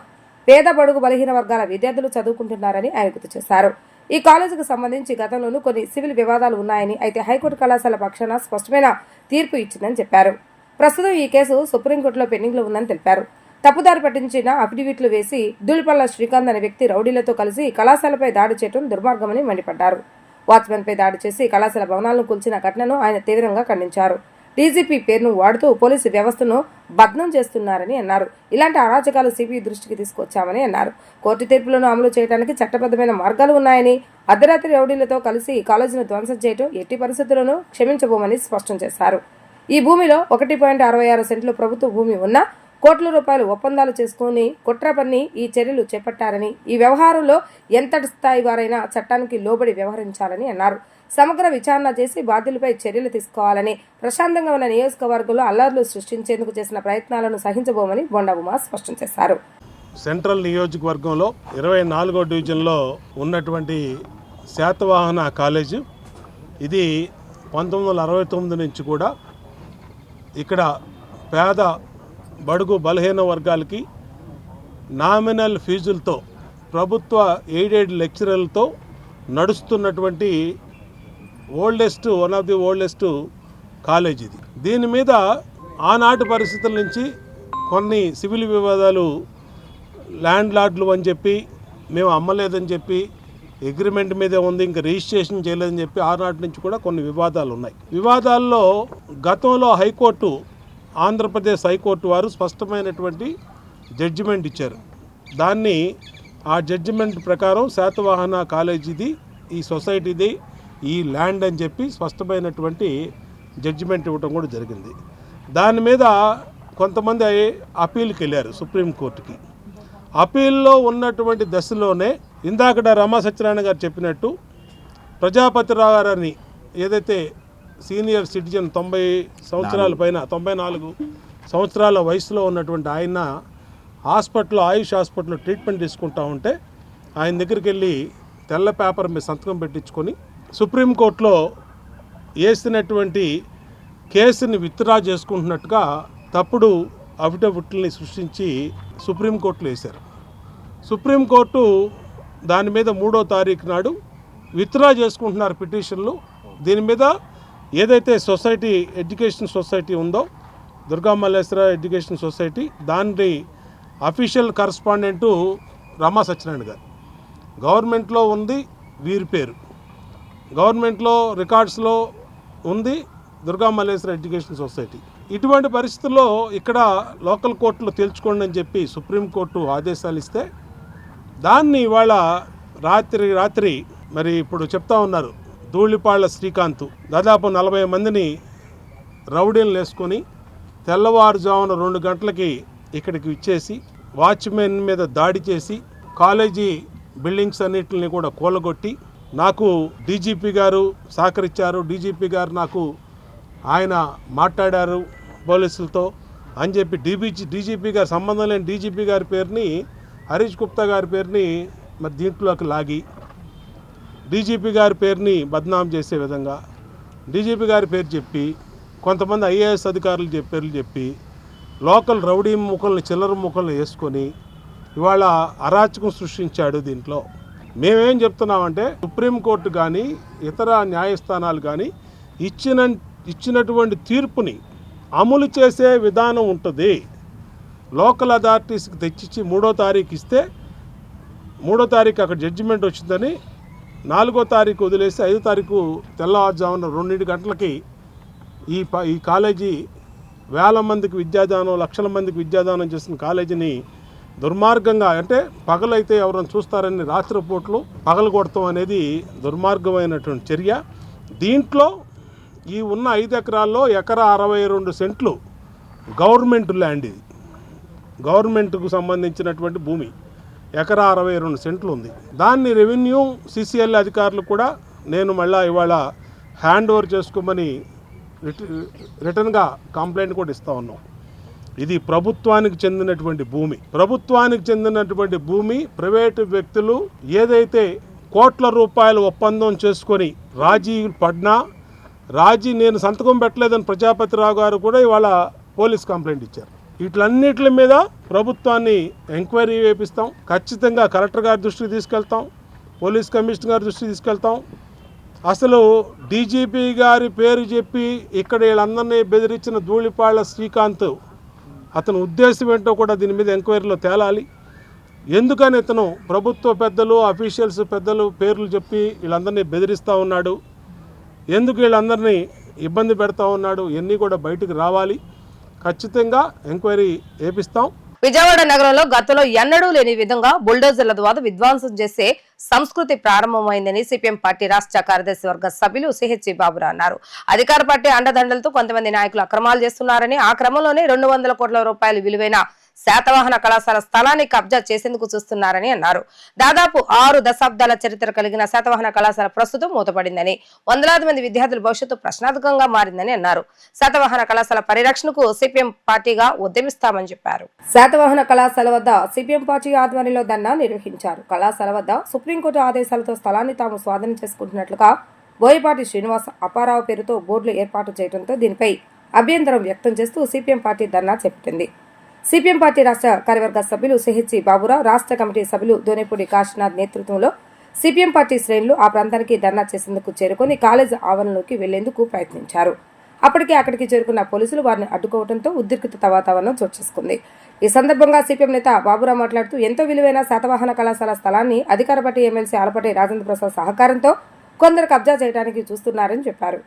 పేద బడుగు బలహీన వర్గాల విద్యార్థులు చదువుకుంటున్నారని ఆయన గుర్తు చేశారు. ఈ కాలేజీకి సంబంధించి గతంలోనూ కొన్ని సివిల్ వివాదాలు ఉన్నాయని, అయితే హైకోర్టు కళాశాల పక్షాన స్పష్టమైన తీర్పు ఇచ్చిందని చెప్పారు. ప్రస్తుతం ఈ కేసు సుప్రీంకోర్టులో పెండింగ్ లో ఉందని తెలిపారు. తప్పుదారి పట్టించిన అఫిడవిట్లు వేసి దూలిపల్ల శ్రీకాంత్ అనే వ్యక్తి రౌడీలతో కలిసి కళాశాలపై దాడి చేయడం దుర్మార్గమని మండిపడ్డారు. వాచ్మెన్ పై దాడి చేసి కళాశాల భవనాలను కూల్చిన ఘటనను ఆయన తీవ్రంగా ఖండించారు. డీజీపీ పేరును వాడుతూ పోలీసు వ్యవస్థను బద్నం చేస్తున్నారని అన్నారు. ఇలాంటి అరాచకాలు సిబిఐ దృష్టికి తీసుకొచ్చామని అన్నారు. కోర్టు తీర్పులను అమలు చేయడానికి చట్టబద్ధమైన మార్గాలు ఉన్నాయని, అర్ధరాత్రి రౌడీలతో కలిసి కాలేజీను ధ్వంసం చేయడం ఎట్టి పరిస్థితులను క్షమించబోమని స్పష్టం చేశారు. ఈ భూమిలో 1.66 సెంట్లు ప్రభుత్వ భూమి ఉన్నా కోట్ల రూపాయలు ఒప్పందాలు చేసుకుని కుట్ర పన్ని ఈ చర్యలు చేపట్టారని, ఈ వ్యవహారంలో ఎంతటి స్థాయి వారైనా చట్టానికి లోబడి వ్యవహరించాలని అన్నారు. సమగ్ర విచారణ చేసి బాధ్యులపై చర్యలు తీసుకోవాలని, ప్రశాంతంగా ఉన్న నియోజకవర్గంలో అల్లర్లు సృష్టించేందుకు చేసిన ప్రయత్నాలను సహించబోమని బొండా ఉమా స్పష్టం చేశారు. సెంట్రల్ నియోజకవర్గంలో 24వ డివిజన్లో ఉన్నటువంటి శాతవాహన కాలేజీ, ఇది 1969 నుంచి కూడా ఇక్కడ పేద బడుగు బలహీన వర్గాలకి నామినల్ ఫీజులతో ప్రభుత్వ ఎయిడెడ్ లెక్చరర్లతో నడుస్తున్నటువంటి one of the oldest college ఇది. దీని మీద ఆనాటి పరిస్థితుల నుంచి కొన్ని సివిల్ వివాదాలు ల్యాండ్ లార్డ్లు అని చెప్పి మేము అమ్మలేదని చెప్పి అగ్రిమెంట్ మీదే ఉంది, ఇంకా రిజిస్ట్రేషన్ చేయలేదని చెప్పి ఆనాటి నుంచి కూడా కొన్ని వివాదాలు ఉన్నాయి. వివాదాల్లో గతంలో హైకోర్టు, ఆంధ్రప్రదేశ్ హైకోర్టు వారు స్పష్టమైనటువంటి జడ్జిమెంట్ ఇచ్చారు. దాన్ని ఆ జడ్జిమెంట్ ప్రకారం శాతవాహన కాలేజీది, ఈ సొసైటీది, ఈ ల్యాండ్ అని చెప్పి స్పష్టమైనటువంటి జడ్జిమెంట్ ఇవ్వడం కూడా జరిగింది. దాని మీద కొంతమంది అప్పీల్కి వెళ్ళారు సుప్రీంకోర్టుకి. అప్పీల్లో ఉన్నటువంటి దశలోనే ఇందాకడ రమా సత్యనారాయణ గారు చెప్పినట్టు ప్రజాపతిరావు గారని ఏదైతే సీనియర్ సిటిజన్ 90 సంవత్సరాల పైన 94 సంవత్సరాల వయసులో ఉన్నటువంటి ఆయన హాస్పిటల్లో, ఆయుష్ హాస్పిటల్లో ట్రీట్మెంట్ తీసుకుంటా ఉంటే ఆయన దగ్గరికి వెళ్ళి తెల్ల పేపర్ మీద సంతకం పెట్టించుకొని సుప్రీంకోర్టులో వేసినటువంటి కేసుని విత్డ్రా చేసుకుంటున్నట్టుగా తప్పుడు అఫిడవిట్లని సృష్టించి సుప్రీంకోర్టులో వేశారు. సుప్రీంకోర్టు దాని మీద 3వ తారీఖు నాడు విత్డ్రా చేసుకుంటున్నారు పిటిషన్లు. దీని మీద ఏదైతే సొసైటీ, ఎడ్యుకేషన్ సొసైటీ ఉందో, దుర్గా మల్లేశ్వర ఎడ్యుకేషన్ సొసైటీ, దాని అఫీషియల్ కరస్పాండెంటు రమా సత్యనారాయణ గారు. గవర్నమెంట్లో ఉంది వీరి పేరు, గవర్నమెంట్లో రికార్డ్స్లో ఉంది దుర్గా మల్లేశ్వర ఎడ్యుకేషన్ సొసైటీ. ఇటువంటి పరిస్థితుల్లో ఇక్కడ లోకల్ కోర్టులో తేల్చుకోండి అని చెప్పి సుప్రీంకోర్టు ఆదేశాలు ఇస్తే దాన్ని ఇవాళ రాత్రి మరి ఇప్పుడు చెప్తా ఉన్నారు, ధూళిపాళ్ల శ్రీకాంత్ దాదాపు 40 మందిని రౌడీలను వేసుకొని తెల్లవారుజామున 2 గంటలకి ఇక్కడికి ఇచ్చేసి వాచ్మెన్ మీద దాడి చేసి కాలేజీ బిల్డింగ్స్ అన్నిటిని కూడా కూలగొట్టి, నాకు డీజీపీ గారు సహకరించారు, డీజీపీ గారు నాకు ఆయన మాట్లాడారు పోలీసులతో అని చెప్పి డీజీపీ గారు సంబంధం లేని డీజీపీ గారి పేరుని, హరీష్ గుప్తా గారి పేరుని మరి దీంట్లోకి లాగి డీజీపీ గారి పేరుని బద్నాం చేసే విధంగా డీజీపీ గారి పేరు చెప్పి కొంతమంది ఐఏఎస్ అధికారులు పేర్లు చెప్పి లోకల్ రౌడీ ముఖల్ని, చిల్లర ముఖల్ని వేసుకొని ఇవాళ అరాచకం సృష్టించాడు. దీంట్లో మేమేం చెప్తున్నామంటే సుప్రీంకోర్టు కానీ ఇతర న్యాయస్థానాలు కానీ ఇచ్చినటువంటి తీర్పుని అమలు చేసే విధానం ఉంటుంది. లోకల్ అథారిటీస్కి తెచ్చిచ్చి 3వ తారీఖు ఇస్తే 3వ తారీఖు అక్కడ జడ్జిమెంట్ వచ్చిందని 4వ తారీఖు వదిలేసి 5వ తారీఖు తెల్లవారుజామున 2 గంటలకి ఈ కాలేజీ వేల మందికి విద్యాదానం, లక్షల మందికి విద్యాదానం చేసిన కాలేజీని దుర్మార్గంగా, అంటే పగలైతే ఎవరైనా చూస్తారని రాత్రిపూట్లు పగలు కొడతాం అనేది దుర్మార్గమైనటువంటి చర్య. దీంట్లో ఈ ఉన్న 5 ఎకరాల్లో ఎకరా 62 సెంట్లు గవర్నమెంట్ ల్యాండ్, ఇది గవర్నమెంట్కు సంబంధించినటువంటి భూమి ఎకరా 62 సెంట్లు ఉంది. దాన్ని రెవెన్యూ సిసిఎల్ అధికారులు కూడా నేను మళ్ళీ ఇవాళ హ్యాండ్ ఓవర్ చేసుకోమని రిటర్న్గా కంప్లైంట్ కూడా ఇస్తూ ఉన్నాం. ఇది ప్రభుత్వానికి చెందినటువంటి భూమి. ప్రభుత్వానికి చెందినటువంటి భూమి ప్రైవేటు వ్యక్తులు ఏదైతే కోట్ల రూపాయల ఒప్పందం చేసుకొని రాజీ పడినా, నేను సంతకం పెట్టలేదని ప్రజాపతిరావు గారు కూడా ఇవాళ పోలీస్ కంప్లైంట్ ఇచ్చారు. వీటిలన్నిటి మీద ప్రభుత్వాన్ని ఎంక్వైరీ వేపిస్తాం. ఖచ్చితంగా కలెక్టర్ గారి దృష్టికి తీసుకెళ్తాం, పోలీస్ కమిషనర్ గారి దృష్టికి తీసుకెళ్తాం. అసలు డీజీపీ గారి పేరు చెప్పి ఇక్కడ వీళ్ళందరినీ బెదిరించిన ధూళిపాళ్ల శ్రీకాంత్, అతని ఉద్దేశం ఏంటో కూడా దీని మీద ఎంక్వైరీలో తేలాలి. ఎందుకని ఇతను ప్రభుత్వ పెద్దలు, అఫీషియల్స్ పెద్దలు పేర్లు చెప్పి వీళ్ళందరినీ బెదిరిస్తూ ఉన్నాడు, ఎందుకు వీళ్ళందరినీ ఇబ్బంది పెడతా ఉన్నాడు, ఇవన్నీ కూడా బయటకు రావాలి. ఖచ్చితంగా ఎంక్వైరీ చేపిస్తాం. విజయవాడ నగరంలో గతంలో ఎన్నడూ లేని విధంగా బుల్డోజర్ల ద్వారా విధ్వంసం చేసే సంస్కృతి ప్రారంభమైందని సిపిఎం పార్టీ రాష్ట్ర కార్యదర్శి వర్గ సభ్యులు సిహెచ్ బాబురావు అన్నారు. అధికార పార్టీ అండదండలతో కొంతమంది నాయకులు అక్రమాలు చేస్తున్నారని, ఆ క్రమంలోనే 200 కోట్ల రూపాయలు విలువైన శాతవాహన కళాశాల స్థలాన్ని కబ్జా చేసేందుకు చూస్తున్నారని అన్నారు. దాదాపు 6 దశాబ్దాల చరిత్ర కలిగిన శాతవాహన కళాశాల ప్రస్తుతం మూతపడిందని, వందలాది మంది విద్యార్థుల భవిష్యత్తు ప్రశ్నార్థకంగా మారిందని అన్నారు. శాతవాహన కళాశాల పరిరక్షణకు సిపిఎం పార్టీగా ఉద్యమిస్తామని చెప్పారు. శాతవాహన కళాశాల వద్ద సిపిఎం పార్టీ ఆధ్వర్యంలో ధర్నా నిర్వహించారు. కళాశాల వద్ద సుప్రీంకోర్టు ఆదేశాలతో స్థలాన్ని తాము స్వాధీనం చేసుకుంటున్నట్లుగా బోయపాటి శ్రీనివాస్ అప్పారావు పేరుతో బోర్డులు ఏర్పాటు చేయడంతో దీనిపై అభ్యంతరం వ్యక్తం చేస్తూ సిపిఎం పార్టీ ధర్నా చేపట్టింది. సిపిఎం పార్టీ రాష్ట్ర కార్యవర్గ సభ్యులు సిహెచ్ బాబురావు, రాష్ట్ర కమిటీ సభ్యులు దోనేపూడి కాశీనాథ్ నేతృత్వంలో సిపిఎం పార్టీ శ్రేణులు ఆ ప్రాంతానికి ధర్నా చేసేందుకు చేరుకొని కాలేజ్ ఆవరణలోకి వెళ్లేందుకు ప్రయత్నించారు. అప్పటికే అక్కడికి చేరుకున్న పోలీసులు వారిని అడ్డుకోవడంతో ఉద్రిక్తత వాతావరణం చోటు చేసుకుంది. ఈ సందర్భంగా సిపిఎం నేత బాబురావు మాట్లాడుతూ ఎంతో విలువైన శాతవాహన కళాశాల స్థలాన్ని అధికార పార్టీ ఎమ్మెల్సీ ఆలపాటి రాజేంద్ర ప్రసాద్ సహకారంతో కొందరు కబ్జా చేయడానికి చూస్తున్నారని చెప్పారు.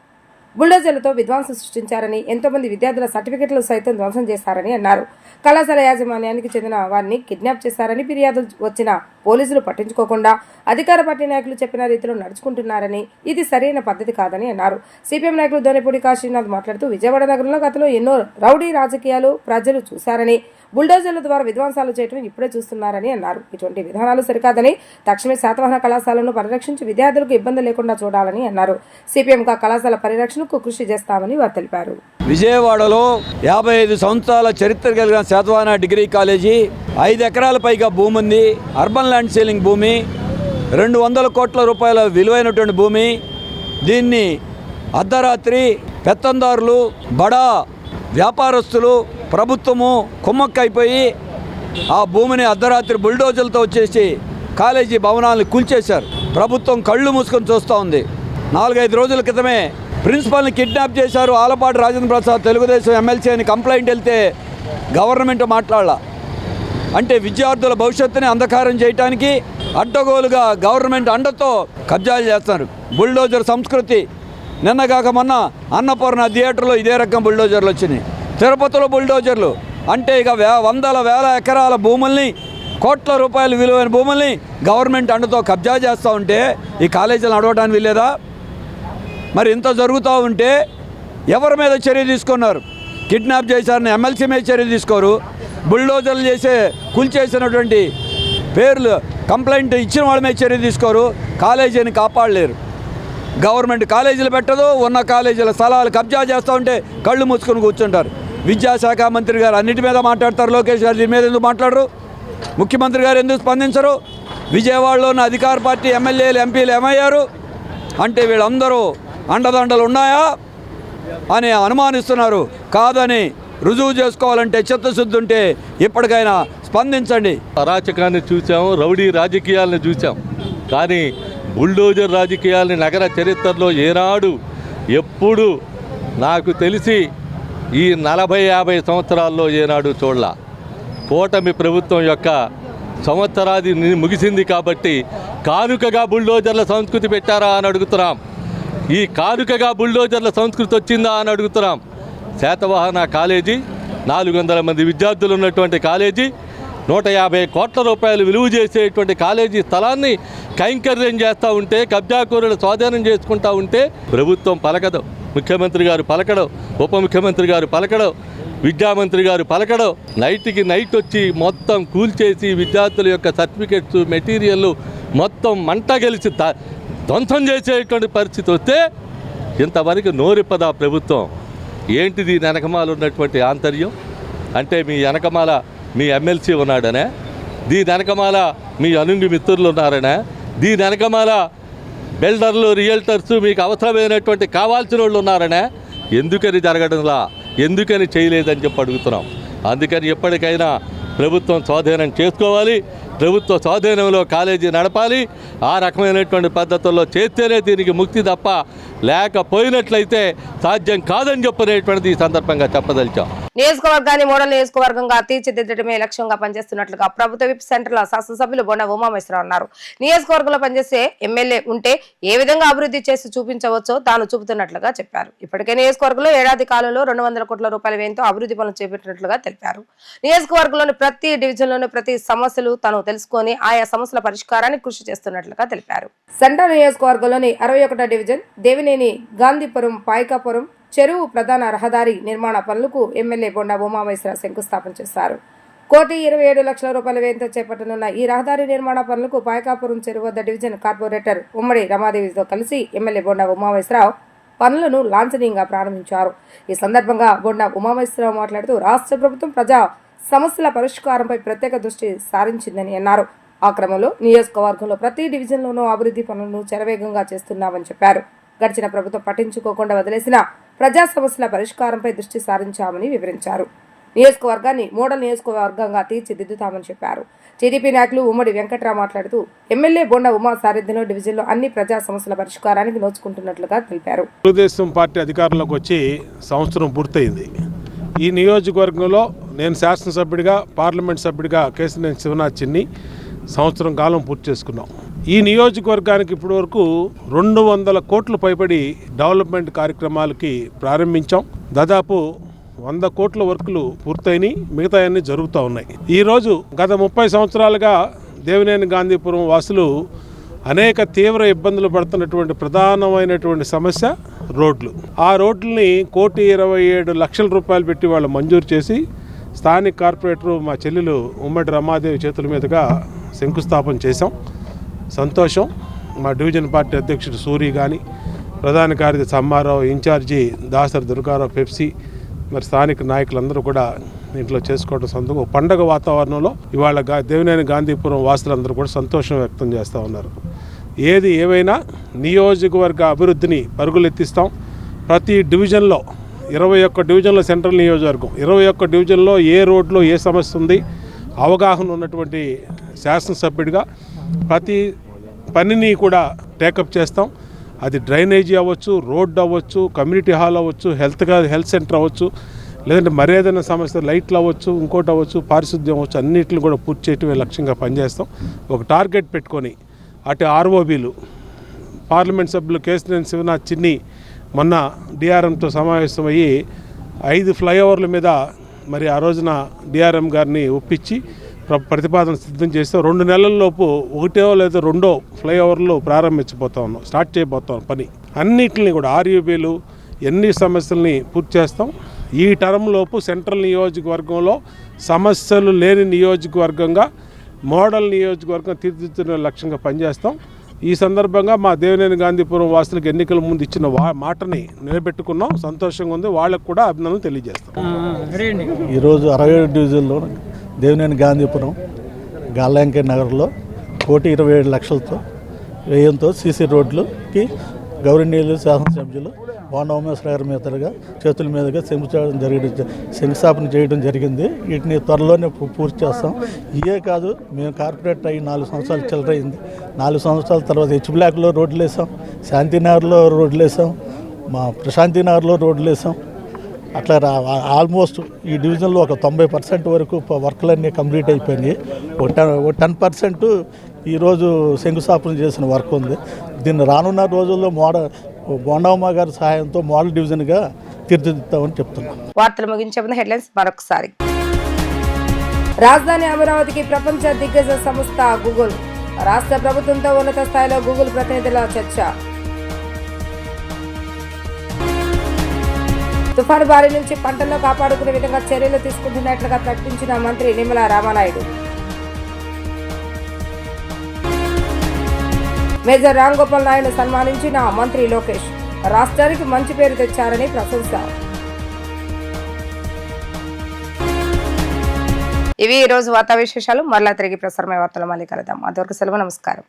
బుల్డోజర్లతో విధ్వంసం సృష్టించారని, ఎంతో మంది విద్యార్థుల సర్టిఫికెట్లు సైతం ధ్వంసం చేశారని అన్నారు. కళాశాల యాజమాన్యానికి చెందిన వారిని కిడ్నాప్ చేశారని ఫిర్యాదులు వచ్చిన పోలీసులు పట్టించుకోకుండా అధికార పార్టీ నాయకులు చెప్పిన రీతిలో నడుచుకుంటున్నారని, ఇది సరైన పద్ధతి కాదని అన్నారు. సిపిఎం నాయకులు దోనేపూడి కాశీనాథ్ మాట్లాడుతూ విజయవాడ నగరంలో గతంలో ఎన్నో రౌడీ రాజకీయాలు ప్రజలు చూశారని, బుల్డోజర్ల ద్వారా విధ్వంసాలు చేయడం ఇప్పుడే చూస్తున్నారని అన్నారు. ఇటువంటి విధానాలు సరికాదని, తక్షణమే శాతవాహన కళాశాలను పరిరక్షించి విద్యార్థులకు ఇబ్బంది లేకుండా చూడాలని అన్నారు. సిపిఎంగా కళాశాల పరిరక్షణకు కృషి చేస్తామని వారు తెలిపారు. విజయవాడలో 55 సంవత్సరాల చరిత్ర కలిగిన శాతవాహన డిగ్రీ కాలేజీ, 5 ఎకరాల పైగా భూమి ఉంది. అర్బన్ ల్యాండ్ సీలింగ్ భూమి, 200 కోట్ల రూపాయల విలువైనటువంటి భూమి. దీన్ని అర్ధరాత్రి పెత్తందారులు, బడా వ్యాపారస్తులు, ప్రభుత్వము కుమ్మక్కైపోయి ఆ భూమిని అర్ధరాత్రి బుల్డోజర్లతో వచ్చేసి కాలేజీ భవనాలను కూల్చేశారు. ప్రభుత్వం కళ్ళు మూసుకొని చూస్తూ ఉంది. 4-5 రోజుల క్రితమే ప్రిన్సిపల్ని కిడ్నాప్ చేశారు. ఆలపాటి రాజేంద్ర ప్రసాద్ తెలుగుదేశం ఎమ్మెల్సీ అని కంప్లైంట్ వెళ్తే గవర్నమెంట్ మాట్లాడాల. అంటే విద్యార్థుల భవిష్యత్తుని అంధకారం చేయడానికి అడ్డగోలుగా గవర్నమెంట్ అండతో కబ్జాలు చేస్తున్నారు. బుల్డోజర్ సంస్కృతి. నిన్నగాక మొన్న అన్నపూర్ణ థియేటర్లో ఇదే రకం బుల్డోజర్లు వచ్చినాయి. తిరుపతిలో బుల్డోజర్లు. అంటే ఇక వందల వేల ఎకరాల భూముల్ని, కోట్ల రూపాయల విలువైన భూముల్ని గవర్నమెంట్ అండతో కబ్జా చేస్తూ ఉంటే ఈ కాలేజీలు నడవడానికి వీల్లేదా? మరి ఇంత జరుగుతూ ఉంటే ఎవరి మీద చర్య తీసుకున్నారు? కిడ్నాప్ చేశారని ఎమ్మెల్సీ మీద చర్య తీసుకోరు. బుల్డోజర్లు కూల్చేసినటువంటి పేర్లు కంప్లైంట్ ఇచ్చిన వాళ్ళ మీద చర్య తీసుకోరు. కాలేజీని కాపాడలేరు. గవర్నమెంట్ కాలేజీలు పెట్టదు, ఉన్న కాలేజీల స్థలాలు కబ్జా చేస్తూ ఉంటే కళ్ళు మూసుకొని కూర్చుంటారు. విద్యాశాఖ మంత్రి గారు అన్నిటి మీద మాట్లాడతారు. లోకేష్ గారు దీని మీద ఎందుకు మాట్లాడరు? ముఖ్యమంత్రి గారు ఎందుకు స్పందించరు? విజయవాడలో ఉన్న అధికార పార్టీ ఎమ్మెల్యేలు, ఎంపీలు ఏమయ్యారు? అంటే వీళ్ళందరూ అండదండలు ఉన్నాయా అని అనుమానిస్తున్నారు. కాదని రుజువు చేసుకోవాలంటే, చిత్తశుద్ధి ఉంటే ఇప్పటికైనా స్పందించండి. అరాచకాన్ని చూసాం, రౌడీ రాజకీయాలను చూసాం. కానీ బుల్డోజర్ రాజకీయాలని నగర చరిత్రలో ఏనాడు ఎప్పుడు నాకు తెలిసి ఈ 40-50 సంవత్సరాల్లో ఏనాడు చూడలా. కూటమి ప్రభుత్వం యొక్క సంవత్సరాది ముగిసింది కాబట్టి కానుకగా బుల్డోజర్ల సంస్కృతి పెట్టారా అని అడుగుతున్నాం. ఈ కానుకగా బుల్డోజర్ల సంస్కృతి వచ్చిందా అని అడుగుతున్నాం. శాతవాహన కాలేజీ, 400 మంది విద్యార్థులు ఉన్నటువంటి కాలేజీ, 150 కోట్ల రూపాయలు విలువ చేసేటువంటి కాలేజీ స్థలాన్ని కైంకర్యం చేస్తూ ఉంటే, కబ్జాకోరులు స్వాధీనం చేసుకుంటూ ఉంటే ప్రభుత్వం పలకదు, ముఖ్యమంత్రి గారు పలకడం, ఉప ముఖ్యమంత్రి గారు పలకడం, విద్యామంత్రి గారు పలకడం. నైట్కి నైట్ వచ్చి మొత్తం కూల్చేసి విద్యార్థుల యొక్క సర్టిఫికెట్స్, మెటీరియల్ మొత్తం మంట గెలిచి ధ్వంసం చేసేటువంటి పరిస్థితి వస్తే ఇంతవరకు నోరిప్పదా ప్రభుత్వం? ఏంటిది వెనకమాల ఉన్నటువంటి ఆంతర్యం? అంటే మీ వెనకమాల మీ ఎమ్మెల్సీ ఉన్నాడనే, దీని వెనకమాల మీ అనుంగి మిత్రులు ఉన్నారనే, దీని వెనకమాల బిల్డర్లు, రియల్టర్స్, మీకు అవసరమైనటువంటి కావాల్సిన వాళ్ళు ఉన్నారనే. ఎందుకని జరగడంలా, ఎందుకని చేయలేదని చెప్పి అడుగుతున్నాం. అందుకని ఎప్పటికైనా ప్రభుత్వం స్వాధీనం చేసుకోవాలి. ప్రభుత్వ స్వాధీనంలో కాలేజీ నడపాలి. ఆ రకమైనటువంటి పద్ధతుల్లో చేస్తేనే దీనికి ముక్తి తప్ప లేకపోయినట్లయితే సాధ్యం కాదని చెప్పనేటువంటిది ఈ సందర్భంగా చెప్పదలిచాం. నియోజకవర్గాన్ని మోడల్ నియోజకవర్గంగా తీర్చిదిద్దడమే లక్ష్యంగా పనిచేస్తున్నట్లుగా ప్రభుత్వ విప్ సెంటర్ల శాసనసభ్యులు బొండ ఉమామేశ్వరరావు అన్నారు. నియోజకవర్గంలో పనిచేసే ఎమ్మెల్యే ఉంటే ఏ విధంగా అభివృద్ధి చేసి చూపించవచ్చో తాను చూపుతున్నట్లుగా చెప్పారు. ఇప్పటికే నియోజకవర్గంలో ఏడాది కాలంలో 200 కోట్ల రూపాయల వ్యయంతో అభివృద్ధి పనులు చేపట్టినట్లుగా తెలిపారు. నియోజకవర్గంలోని ప్రతి డివిజన్లోని ప్రతి సమస్యలు తాను తెలుసుకొని ఆయా సమస్యల పరిష్కారానికి కృషి చేస్తున్నట్లుగా తెలిపారు. సెంట్రల్ నియోజకవర్గంలోని 61వ డివిజన్ దేవినేని గాంధీపురం పాయికాపురం చెరువు ప్రధాన రహదారి నిర్మాణ పనులకు ఎమ్మెల్యే బొండ ఉమామేశ్వరరావు శంకుస్థాపన చేశారు. 1,27 లక్షల రూపాయల వ్యయంతో చేపట్టనున్న ఈ రహదారి నిర్మాణ పనులకు పాయకాపురం చెరువు వద్ద డివిజన్ కార్పొరేటర్ ఉమ్మడి రమాదేవితో కలిసి ఎమ్మెల్యే బొండ ఉమామేశ్వరరావు పనులను లాంఛనీయంగా ప్రారంభించారు. ఈ సందర్భంగా బొండ ఉమామేశ్వరరావు మాట్లాడుతూ రాష్ట్ర ప్రభుత్వం ప్రజా సమస్యల పరిష్కారంపై ప్రత్యేక దృష్టి సారించిందని అన్నారు. ఆ క్రమంలో నియోజకవర్గంలో ప్రతి డివిజన్లోనూ అభివృద్ధి పనులను శరవేగంగా చేస్తున్నామని చెప్పారు. గడిచిన ప్రభుత్వం పట్టించుకోకుండా వదిలేసిన ప్రజా సమస్యల పరిష్కారంపై దృష్టి సారించామని వివరించారు. నియోజకవర్గాన్ని మోడల్ నియోజకవర్గంగా తీర్చిదిద్దుతామని చెప్పారు. టీడీపీ నాయకులు ఉమ్మడి వెంకట్రావు మాట్లాడుతూ ఎమ్మెల్యే బొండ ఉమా సారథ్యంలో డివిజన్లో అన్ని ప్రజా సమస్యల పరిష్కారానికి నోచుకుంటున్నట్లుగా తెలిపారు. తెలుగుదేశం పార్టీ అధికారంలోకి వచ్చి సంవత్సరం పూర్తయింది. ఈ నియోజకవర్గంలో నేను శాసనసభ్యుడిగా, పార్లమెంట్ సభ్యుడిగా కేశినేని శివనాథ్ చిన్ని సంవత్సరం కాలం పూర్తి చేసుకున్నాం. ఈ నియోజకవర్గానికి ఇప్పటి వరకు 200 కోట్లు పైబడి డెవలప్మెంట్ కార్యక్రమాలకి ప్రారంభించాం. దాదాపు 100 కోట్ల వర్కులు పూర్తయినాయి, మిగతా అన్నీ జరుగుతూ ఉన్నాయి. ఈరోజు గత 30 సంవత్సరాలుగా దేవినేని గాంధీపురం వాసులు అనేక తీవ్ర ఇబ్బందులు పడుతున్నటువంటి ప్రధానమైనటువంటి సమస్య రోడ్లు. ఆ రోడ్లని 1,27,00,000 రూపాయలు పెట్టి వాళ్ళు మంజూరు చేసి స్థానిక కార్పొరేటరు మా చెల్లెలు ఉమ్మడి రమాదేవి చేతుల మీదుగా శంకుస్థాపన చేశాం. సంతోషం. మా డివిజన్ పార్టీ అధ్యక్షుడు సూరి కానీ, ప్రధాన కార్యదర్శి అమ్మారావు, ఇన్ఛార్జి దాసరి దుర్గారావు, పెప్సీ, మరి స్థానిక నాయకులందరూ కూడా ఇంట్లో చేసుకోవడం సంతోషం. పండగ వాతావరణంలో ఇవాళ దేవినేని గాంధీపురం వాసులందరూ కూడా సంతోషం వ్యక్తం చేస్తూ ఉన్నారు. ఏది ఏమైనా నియోజకవర్గ అభివృద్ధిని పరుగులెత్తిస్తాం. ప్రతి డివిజన్లో 21 డివిజన్లో సెంట్రల్ నియోజకవర్గం 21 డివిజన్లో ఏ రోడ్లో ఏ సమస్య ఉంది అవగాహన ఉన్నటువంటి శాసనసభ్యుడిగా ప్రతి పనిని కూడా టేకప్ చేస్తాం. అది డ్రైనేజీ అవ్వచ్చు, రోడ్డు అవ్వచ్చు, కమ్యూనిటీ హాల్ అవ్వచ్చు, హెల్త్ సెంటర్ అవ్వచ్చు, లేదంటే మరేదైనా సమస్య లైట్లు అవ్వచ్చు, ఇంకోటి అవ్వచ్చు, పారిశుద్ధ్యం అవ్వచ్చు, అన్నింటిని కూడా పూర్తి చేయటమే లక్ష్యంగా పనిచేస్తాం. ఒక టార్గెట్ పెట్టుకొని అటు ఆర్ఓబీలు, పార్లమెంట్ సభ్యులు కేశినేని శివనాథ్ చిన్ని మొన్న డిఆర్ఎంతో సమావేశమయ్యి 5 ఫ్లైఓవర్ల మీద మరి ఆ రోజున డిఆర్ఎం గారిని ఒప్పించి ప్రతిపాదన సిద్ధం చేస్తే 2 నెలల్లోపు 1 లేదా 2 ఫ్లైఓవర్లు ప్రారంభించబోతా ఉన్నాం, స్టార్ట్ చేయబోతాం పని. అన్నిటిని కూడా ఆర్యూబీలు ఎన్ని సమస్యల్ని పూర్తి చేస్తాం. ఈ టర్మ్లోపు సెంట్రల్ నియోజకవర్గంలో సమస్యలు లేని నియోజకవర్గంగా మోడల్ నియోజకవర్గం తీర్చిదిద్దుతున్న లక్ష్యంగా పనిచేస్తాం. ఈ సందర్భంగా మా దేవినేని గాంధీపురం వాసులకు ఎన్నికల ముందు ఇచ్చిన మాటని నిలబెట్టుకున్నాం. సంతోషంగా ఉంది. వాళ్ళకు కూడా అభినందనలు తెలియజేస్తాం. ఈరోజు 67 డివిజన్లో దేవినేని గాంధీపురం గాల్లంకే నగర్లో 1,27,00,000తో వ్యయంతో సీసీ రోడ్లుకి గౌరవనీయులు శాసనసభ్యులు బొండ ఉమేశ్వర గారి మీదుగా చేతుల మీదుగా శంకుస్థాపన చేయడం జరిగింది. వీటిని త్వరలోనే పూర్తి చేస్తాం. ఇవే కాదు, మేము కార్పొరేటర్ అయ్యి 4 సంవత్సరాలు చిల్లరైంది. 4 సంవత్సరాల తర్వాత హెచ్ బ్లాక్లో రోడ్లు వేసాం, శాంతినగర్లో రోడ్లు వేసాం, మా ప్రశాంతి నగర్లో రోడ్లు వేసాం. అట్లా ఆల్మోస్ట్ ఈ డివిజన్లో ఒక 90% వరకు వర్క్లన్నీ కంప్లీట్ అయిపోయినాయి. ఒక 10% ఈరోజు శంకుస్థాపన చేసిన వర్క్ ఉంది. దీన్ని రానున్న రోజుల్లో బొండమ్మ గారి సహాయంతో మోడల్ డివిజన్గా తీర్చిదిద్దామని చెప్తున్నాం. వార్తలు ముగించే ముందు హెడ్లైన్స్ మరొకసారి. రాజధాని అమరావతికి ప్రపంచ దిగ్గజ సంస్థ గూగుల్. రాష్ట్ర ప్రభుత్వంతో ఉన్నత స్థాయిలో గూగుల్ ప్రతినిధుల చర్చ. తుఫాను బారి నుంచి పంటల్లో కాపాడుకునే విధంగా చర్యలు తీసుకుంటున్నట్లుగా ప్రకటించిన మంత్రి నిమ్మల రామానాయుడు. మేజర్ రామ్ గోపాల్ నాయుడు సన్మానించిన మంత్రి లోకేష్. రాష్ట్రానికి మంచి పేరు తెచ్చారని ప్రశంస. ఇవి ఈ రోజు వార్తా విశేషాలు. మరలా తిరిగి ప్రసారమయ్యే వార్తలు మళ్ళీ కలుద్దాం. అంతవరకు సెలవు. నమస్కారం.